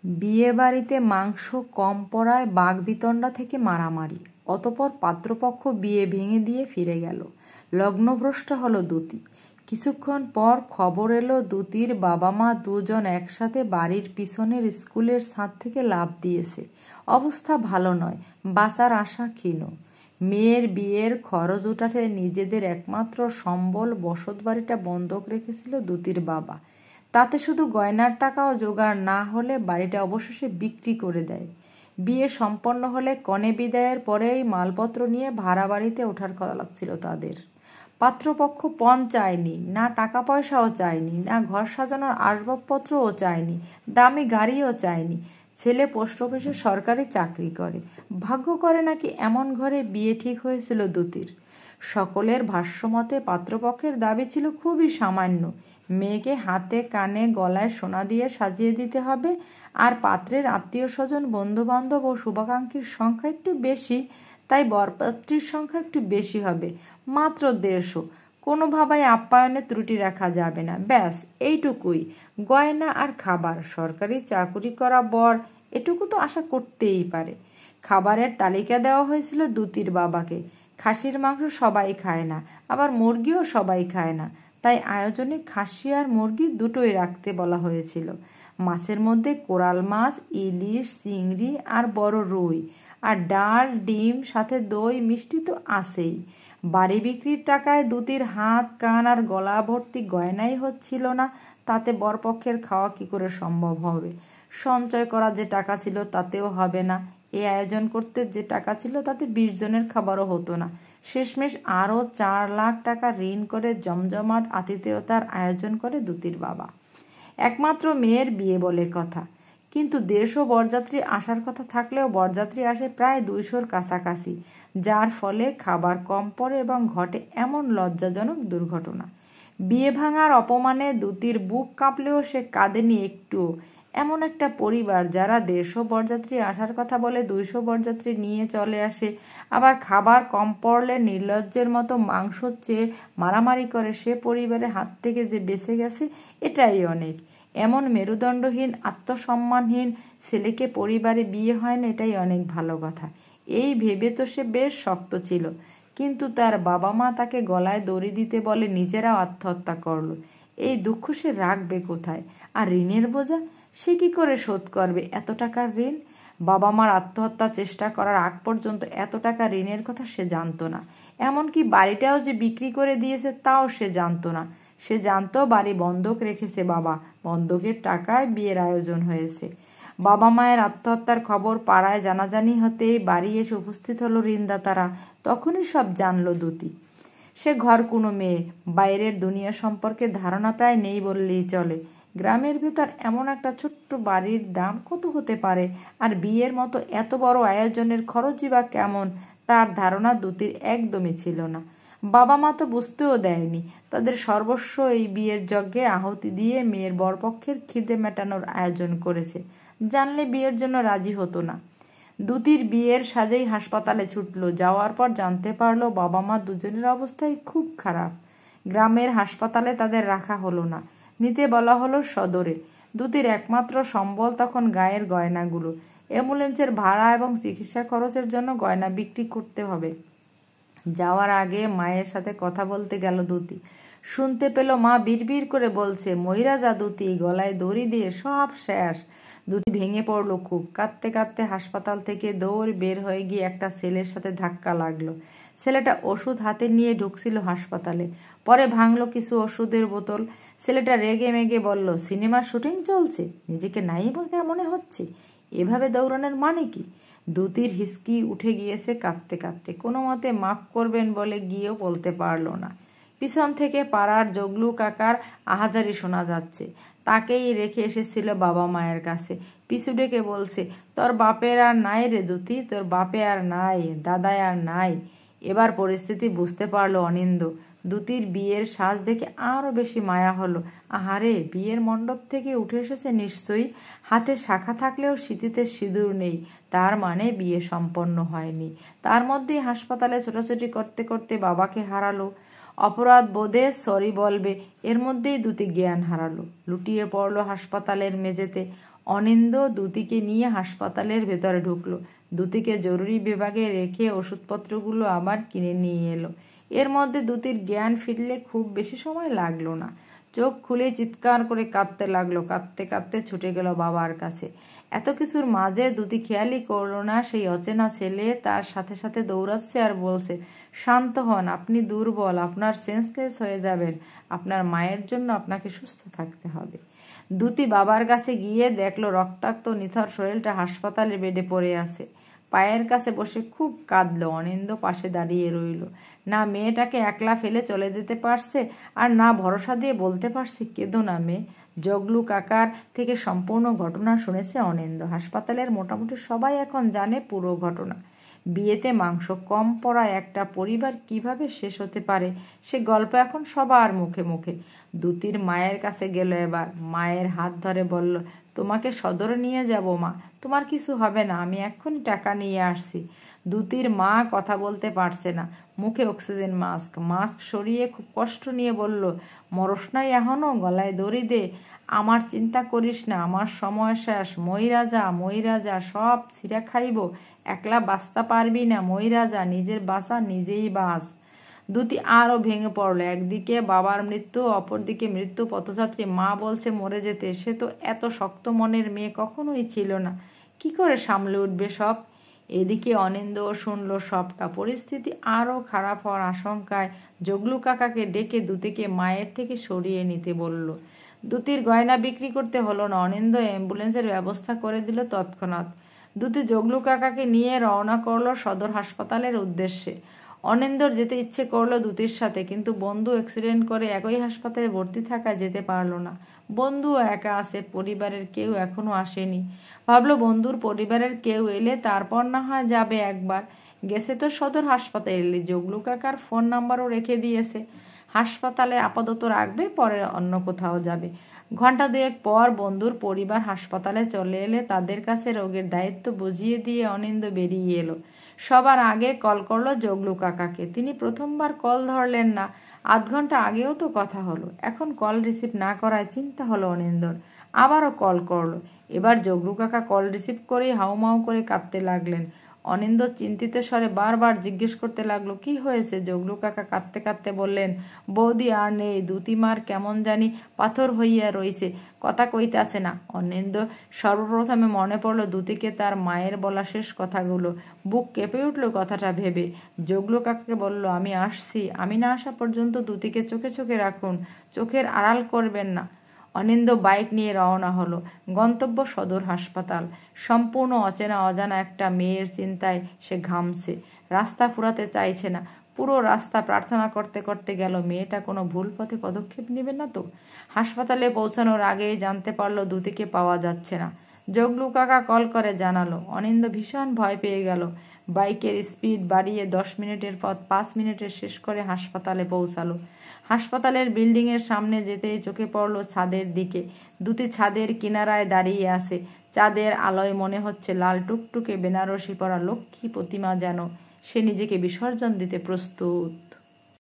বিয়ে বাড়িতে মাংস কম পড়ায় বাগবিতণ্ডা থেকে মারামারি। অতঃপর পাত্রপক্ষ বিয়ে ভেঙে দিয়ে ফিরে গেল। লগ্নভ্রষ্ট হলো দ্যুতি। কিছুক্ষণ পর খবর এলো দ্যুতির বাবা মা দুজন একসাথে বাড়ির পিছনের স্কুলের ছাদ থেকে লাফ দিয়েছে। অবস্থা ভালো নয়, বাঁচার আশা ক্ষীণ। মেয়ের বিয়ের খরচ উঠাতে নিজেদের একমাত্র সম্বল বসতবাড়িটা বন্ধক রেখেছিল দ্যুতির বাবা। তাতে শুধু গয়নার টাকাও জোগাড় না হলে বাড়িটা অবশেষে বিক্রি করে দেয়। বিয়ে সম্পন্ন হলে কনে বিদায়ের পরেই মালপত্র নিয়ে ভাড়া বাড়িতে ওঠার কথা ছিল তাদের। পাত্রপক্ষ পণ চায়নি, না টাকা পয়সাও চায়নি, না ঘর সাজানোর আসবাবপত্রও চায়নি, দামি গাড়িও চায়নি। ছেলে পোস্ট অফিসে সরকারি চাকরি করে। ভাগ্য করে নাকি এমন ঘরে বিয়ে ঠিক হয়েছিল দ্যুতির। সকলের ভাষ্যমতে পাত্রপক্ষের দাবি ছিল খুবই সামান্য। মেয়েকে হাতে কানে গলায় সোনা দিয়ে সাজিয়ে দিতে হবে, আর পাত্রের আত্মীয় স্বজন বন্ধুবান্ধব ও শুভাকাঙ্ক্ষীর সংখ্যা একটু বেশি, তাই বরপাত্রীর সংখ্যা একটু বেশি হবে, মাত্র 150। কোনোভাবেই আপ্যায়নে ত্রুটি রাখা যাবে না। ব্যাস এইটুকুই। গয়না আর খাবার। সরকারি চাকুরি করা বর, এটুকু তো আশা করতেই পারে। খাবারের তালিকা দেওয়া হয়েছিল দ্যুতির বাবাকে। খাসির মাংস সবাই খায় না, আবার মুরগিও সবাই খায় না, তাই আয়োজনে খাসি আর মুরগি দুটোই রাখতে বলা হয়েছিল। মাছের মধ্যে কোরাল মাছ, ইলিশ, চিংড়ি আর বড় রুই, আর ডাল, ডিম, সাথে দই, মিষ্টি তো আছেই। বাড়ি বিক্রির টাকায় দ্যুতির হাত, কান আর গলা ভর্তি গয়নাই হচ্ছিল না, তাতে বরপক্ষের খাওয়া কি করে সম্ভব হবে? সঞ্চয় করা যে টাকা ছিল তাতেও হবে না। এই আয়োজন করতে যে টাকা ছিল তাতে 20 জনের খাবারও হতো না। শেষমেশ আরও 4 লাখ টাকা ঋণ করে জমজমাট আতিথেয়তার আয়োজন করে দ্যুতির বাবা। একমাত্র মেয়ের বিয়ে বলে কথা, কিন্তু 150 বরযাত্রী আসার কথা থাকলেও বরযাত্রী আসে প্রায় 200-র কাছাকাছি, যার ফলে খাবার কম পড়ে এবং ঘটে এমন লজ্জাজনক দুর্ঘটনা। বিয়ে ভাঙার অপমানে দ্যুতির বুক কাঁপলেও সে কাঁদেনি একটুও। এমন একটা পরিবার যারা 150 বরযাত্রী আসার কথা বলে 200 বরযাত্রী নিয়ে চলে আসে, আবার খাবার কম পড়লে নির্লজ্জের মতো মাংস চেয়ে মারামারি করে, সে পরিবারের হাত থেকে যে বেঁচে গেছে এটাই অনেক। এমন মেরুদণ্ডহীন, আত্মসম্মানহীন ছেলেকে পরিবারে বিয়ে হয় না, এটাই অনেক ভালো কথা। এই ভেবে তো সে বেশ শক্ত ছিল, কিন্তু তার বাবা মা তাকে গলায় দড়ি দিতে বলে নিজেরাও আত্মহত্যা করলো। এই দুঃখ সে রাখবে কোথায়? আর ঋণের বোঝা, সে কি করে শোধ করবে এত টাকার ঋণ? বাবা মার আত্মহত্যার চেষ্টা করার আগ পর্যন্ত এত টাকা ঋণের কথা সে জানতো না। এমনকি বাড়িটাও যে বিক্রি করে দিয়েছে তাও সে জানতো না। সে জানতো বাড়ি বন্ধক রেখেছে বাবা, বন্ধকের টাকায় বিয়ের আয়োজন হয়েছে। বাবা মায়ের আত্মহত্যার খবর পাড়ায় জানাজানি হতেই বাড়ি এসে উপস্থিত হলো ঋণদাতারা। তখনই সব জানলো দ্যুতি। সে ঘর কোনো মেয়ে, বাইরের দুনিয়া সম্পর্কে ধারণা প্রায় নেই বললেই চলে। গ্রামের ভেতর এমন একটা ছোট্ট বাড়ির দাম কত হতে পারে, আর বিয়ের মতো এত বড় আয়োজনের খরচই বা কেমন, তার ধারণা দ্যুতির একদমই ছিল না। বাবা মা তো বুঝতেও দেয়নি। তাদের সর্বস্ব এই বিয়ের যজ্ঞে আহুতি দিয়ে মেয়ের বরপক্ষের খিদে মেটানোর আয়োজন করেছে। জানলে বিয়ের জন্য রাজি হতো না। দ্যুতির বিয়ের সাজেই হাসপাতালে ছুটল। যাওয়ার পর জানতে পারলো বাবা মা দুজনের অবস্থাই খুব খারাপ। গ্রামের হাসপাতালে তাদের রাখা হলো না, নিতে বলা হলো সদরে। দ্যুতির একমাত্র সম্বল তখন গায়ের গয়নাগুলো। অ্যাম্বুলেন্সের ভাড়া এবং চিকিৎসা খরচের জন্য গয়না বিক্রি করতে হবে। যাওয়ার আগে মায়ের সাথে কথা বলতে গেল দ্যুতি। শুনতে পেল মা বিড়বিড় করে বলছে, মইরা যা দ্যুতি, গলায় দড়ি দিয়ে সব শেষ। দ্যুতি ভেঙে পড়লো খুব। কাঁদতে কাঁদতে হাসপাতাল থেকে দৌড় বের হয়ে গিয়ে একটা ছেলের সাথে ধাক্কা লাগলো। ছেলেটা ওষুধ হাতে নিয়ে ঢুকছিল হাসপাতালে। পরে ভাঙলো কিছু ওষুধের বোতল। ছেলেটা রেগে মেগে বলল, সিনেমার শুটিং চলছে, নিজেকে নায়িকা মনে হচ্ছে, এভাবে দৌড়ানোর মানে কি? দ্যুতির হিসকি উঠে গিয়েছে কাঁদতে কাঁদতে। কোনো মতে মাফ করবেন বলে গিয়েও বলতে পারলো না। পিছন থেকে পাড়ার জগলু কাকার আহাজারি শোনা যাচ্ছে। তাকেই রেখে এসেছিল বাবা মায়ের কাছে। পিছু ডেকে বলছে, তোর বাপের আর নাই রে দ্যুতি, তোর বাপে আর নাই, দাদায় আর নাই। এবার পরিস্থিতি বুঝতে পারলো অনিন্দ। দ্যুতির বিয়ের সাজ দেখে আরও বেশি মায়া হলো। আহারে, বিয়ের মণ্ডপ থেকে উঠে এসেছে নিশ্চয়ই। হাতে শাখা থাকলেও সিঁথিতে সিঁদুর নেই, তার মানে বিয়ে সম্পন্ন হয়নি। তার মধ্যেই হাসপাতালে ছোটাছুটি করতে করতে বাবাকে হারালো। অপরাধ বোধে সরি বলবে, এর মধ্যেই দ্যুতি জ্ঞান হারালো। লুটিয়ে পড়লো হাসপাতালের মেঝেতে। অনিন্দ দ্যুতিকে নিয়ে হাসপাতালের ভেতরে ঢুকলো। দ্যুতিকে জরুরি বিভাগে রেখে ওষুধপত্রগুলো আবার কিনে নিয়ে এলো। এর মধ্যে দ্যুতির জ্ঞান ফিরলে খুব বেশি সময় লাগলো না। চোখ খুলে চিৎকার করে কাঁদতে লাগলো। কাঁদতে কাঁদতে ছুটে গেল বাবার কাছে। এত কিছুর মাঝে দ্যুতি খেয়ালই করলো না সেই অচেনা ছেলে তার সাথে সাথে দৌড়াচ্ছে আর বলছে, শান্ত হন, আপনি দুর্বল, আপনার সেন্সলেস হয়ে যাবেন, আপনার মায়ের জন্য আপনাকে সুস্থ থাকতে হবে। দ্যুতি বাবার কাছে গিয়ে দেখলো রক্তাক্ত নিথর শরীরটা হাসপাতালের বেডে পড়ে আছে। পায়ের কাছে বসে খুব কাঁদলো। অনিন্দ পাশে দাঁড়িয়ে রইল। না মেয়েটাকে একলা ফেলে চলে যেতে পারছে, আর না ভরসা দিয়ে বলতে পারছে, কেঁদো না মেয়ে। জগলু কাকার থেকে সম্পূর্ণ ঘটনা শুনেছে অনিন্দ। হাসপাতালের মোটামুটি সবাই এখন জানে পুরো ঘটনা। বিয়েতে মাংস কম পড়ায় একটা পরিবার কিভাবে শেষ হতে পারে সে গল্প এখন সবার মুখে মুখে। দ্যুতির মায়ের কাছে গেল এবার। মায়ের হাত ধরে বলল, তোমাকে সদরে নিয়ে যাব মা, তোমার কিছু হবে না, আমি এক্ষুনি টাকা নিয়ে আসছি। দ্যুতির মা কথা বলতে পারছে না, মুখে অক্সিজেন মাস্ক। মাস্ক সরিয়ে খুব কষ্ট নিয়ে বলল, মরস নাই এখনো, গলায় দড়ি দে। আমার চিন্তা করিস না, আমার সময় শেষ। ময়রা যা, সব ছিঁড়া খাইব, একলা বাঁচতে পারবি না। ময়রা যা, নিজের বাঁচা নিজেই বাঁচ। দ্যুতি আরও ভেঙে পড়লো। একদিকে বাবার মৃত্যু, অপরদিকে মৃত্যু পথযাত্রী। মা বলছে মরে যেতে। সে তো এত শক্ত মনের মেয়ে কখনোই ছিল না। কি করে সামলে উঠবে সব? এদিকে অনিন্দও শুনল সবটা। পরিস্থিতি আরও খারাপ হওয়ার আশঙ্কায় জগলু কাকাকে ডেকে দ্যুতিকে মায়ের থেকে সরিয়ে নিতে বলল। দ্যুতির গয়না বিক্রি করতে হলো না। অনিন্দ অ্যাম্বুলেন্সের ব্যবস্থা করে দিল তৎক্ষণাৎ। দ্যুতি জগলু কাকাকে নিয়ে রওনা করলো সদর হাসপাতালের উদ্দেশ্যে। অনিন্দর যেতে ইচ্ছে করলো দ্যুতির সাথে, কিন্তু বন্ধু অ্যাক্সিডেন্ট করে একই হাসপাতালে ভর্তি থাকায় যেতে পারলো না। বন্ধুও একা আছে, পরিবারের কেউ এখনো আসেনি। ভাবলো বন্ধুর পরিবারের কেউ এলে তারপর না হয় যাবে একবার। গেছে তো সদর হাসপাতালে, জগলু কাকার ফোন নাম্বারও রেখে দিয়েছে। হাসপাতালে আপাতত রাখবে, পরে অন্য কোথাও যাবে। ঘন্টা দুয়েক পর বন্ধুর পরিবার হাসপাতালে চলে এলে তাদের কাছে রোগের দায়িত্ব বুঝিয়ে দিয়ে অনিন্দ বেরিয়ে এলো। সবার আগে কল করলো জগলু কাকাকে। তিনি প্রথমবার কল ধরলেন না। আধ ঘন্টা আগেও তো কথা হলো। এখন কল রিসিভ না করায় চিন্তা হলো অনিন্দর। আবারও কল করলো। এবার জগলু কাকা কল রিসিভ করেই হাউমাউ করে কাঁদতে লাগলেন। অনিন্দ চিন্তিত স্বরে বারবার জিজ্ঞেস করতে লাগলো, কি হয়েছে? জগলু কাকা কাঁদতে কাঁদতে বললেন, বৌদি আর নেই, দ্যুতিমার কেমন জানি পাথর হইয়া রইছে, কথা কইতে আসে না। অনিন্দ সর্বপ্রথমে মনে পড়লো দ্যুতিকে তার মায়ের বলা শেষ কথাগুলো। বুক কেঁপে উঠল কথাটা ভেবে। জগলু কাকাকে বলল, আমি আসছি, আমি না আসা পর্যন্ত দ্যুতিকে চোখে চোখে রাখুন, চোখের আড়াল করবেন না। অনিন্দ বাইক নিয়ে রওনা হলো। গন্তব্য সদর হাসপাতাল। সম্পূর্ণ অচেনা অজানা একটা মেয়ের চিন্তায় সে ঘামছে। রাস্তা ফুরাতে চাইছে না। পুরো রাস্তা প্রার্থনা করতে করতে গেল মেয়েটা কোনো ভুল পথে পদক্ষেপ নেবে না তো। হাসপাতালে পৌঁছানোর আগেই জানতে পারলো দ্যুতিকে পাওয়া যাচ্ছে না। জগলু কাকা কল করে জানালো। অনিন্দ ভীষণ ভয় পেয়ে গেল। বাইকের স্পিড বাড়িয়ে 10 মিনিটের পথ 5 মিনিটে শেষ করে হাসপাতালে পৌঁছালো। হাসপাতালের বিল্ডিংয়ের সামনে যেতেই চোখে পড়ল ছাদের দিকে। দ্যুতি ছাদের কিনারায় দাঁড়িয়ে আছে। চাঁদের আলোয় মনে হচ্ছে লাল টুকটুকে বেনারসি পরা লক্ষ্মী প্রতিমা যেন। সে নিজেকে বিসর্জন দিতে প্রস্তুত।